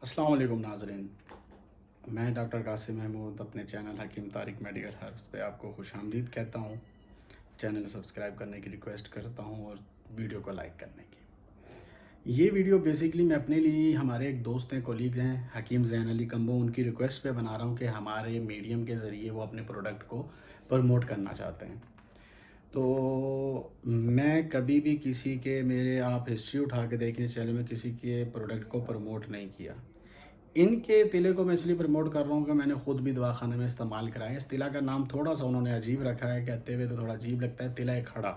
السلام علیکم ناظرین، میں ڈاکٹر قاسم محمود اپنے چینل حکیم طارق میڈیکل ہربس پہ آپ کو خوش آمدید کہتا ہوں۔ چینل سبسکرائب کرنے کی ریکویسٹ کرتا ہوں اور ویڈیو کو لائک کرنے کی۔ یہ ویڈیو بیسیکلی میں اپنے لیے ہمارے ایک دوست ہیں، کولیگ ہیں، حکیم زین علی کمبو، ان کی ریکویسٹ پہ بنا رہا ہوں کہ ہمارے میڈیم کے ذریعے وہ اپنے پروڈکٹ کو پروموٹ کرنا چاہتے ہیں۔ تو میں کبھی بھی کسی کے آپ ہسٹری اٹھا کے دیکھیں چینل میں کسی کے پروڈکٹ کو پروموٹ نہیں کیا۔ ان کے تلے کو میں اس لیے پروموٹ کر رہا ہوں کہ میں نے خود بھی دواخانے میں استعمال کرایا ہے۔ اس تلا کا نام تھوڑا سا انہوں نے عجیب رکھا ہے، کہتے ہوئے تو تھوڑا عجیب لگتا ہے، تلا کھڑا۔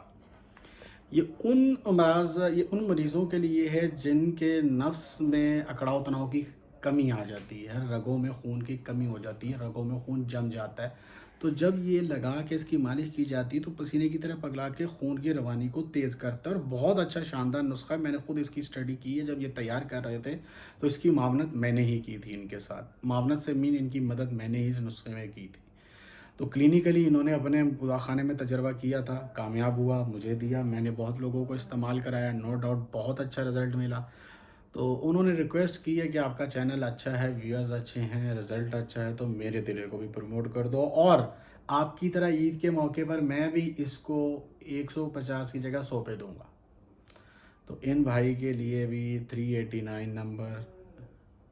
یہ ان مریضوں کے لیے ہے جن کے نفس میں اکڑاؤ تناؤ کی کمی آ جاتی ہے، رگوں میں خون کی کمی ہو جاتی ہے، رگوں میں خون جم جاتا ہے۔ تو جب یہ لگا کے اس کی مالش کی جاتی ہے تو پسینے کی طرح پگلا کے خون کی روانی کو تیز کرتا ہے، اور بہت اچھا شاندار نسخہ ہے۔ میں نے خود اس کی اسٹڈی کی ہے، جب یہ تیار کر رہے تھے تو اس کی معاونت میں نے ہی کی تھی ان کے ساتھ۔ معاونت سے مین ان کی مدد میں نے ہی اس نسخے میں کی تھی۔ تو کلینیکلی انہوں نے اپنے دواخانے میں تجربہ کیا تھا، کامیاب ہوا، مجھے دیا، میں نے بہت لوگوں کو استعمال کرایا، نو ڈاؤٹ بہت اچھا رزلٹ ملا۔ تو انہوں نے ریکویسٹ کی ہے کہ آپ کا چینل اچھا ہے، ویورز اچھے ہیں، رزلٹ اچھا ہے، تو میرے دلے کو بھی پروموٹ کر دو، اور آپ کی طرح عید کے موقع پر میں بھی اس کو 150 کی جگہ 100 پہ دوں گا۔ تو ان بھائی کے لیے بھی 389 نمبر،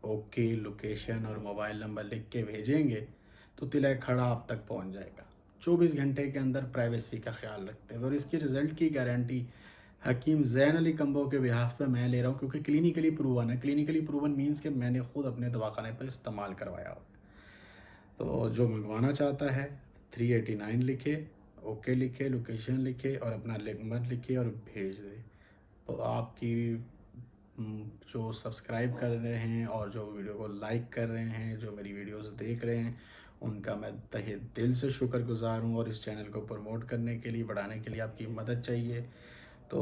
اوکے، لوکیشن اور موبائل نمبر لکھ کے بھیجیں گے تو تلا کھڑا آپ تک پہنچ جائے گا 24 گھنٹے کے اندر، پرائیویسی کا خیال رکھتے ہوئے۔ اور اس کی رزلٹ کی گارنٹی حکیم زین علی کمبو کے بہاف پہ میں لے رہا ہوں، کیونکہ کلینیکلی پروون ہے۔ کلینیکلی پروون مینس کہ میں نے خود اپنے دواخانے پہ استعمال کروایا ہو۔ تو جو منگوانا چاہتا ہے 389 لکھے، اوکے لکھے، لوکیشن لکھے اور اپنا نمبر لکھے اور بھیج دے۔ تو آپ کی جو سبسکرائب کر رہے ہیں اور جو ویڈیو کو لائک کر رہے ہیں، جو میری ویڈیوز دیکھ رہے ہیں، ان کا میں تہہ دل سے شکر گزار ہوں۔ اور اس چینل کو پروموٹ کرنے کے لیے، بڑھانے کے لیے آپ کی مدد چاہیے، تو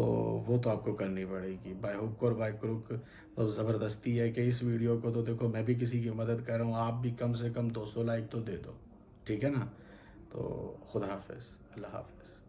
وہ تو آپ کو کرنی پڑے گی بائی ہک اور بائی کروک۔ تو زبردستی ہے کہ اس ویڈیو کو تو دیکھو میں بھی کسی کی مدد کر رہا ہوں، آپ بھی کم سے کم 200 لائک تو دے دو، ٹھیک ہے نا؟ تو خدا حافظ، اللہ حافظ۔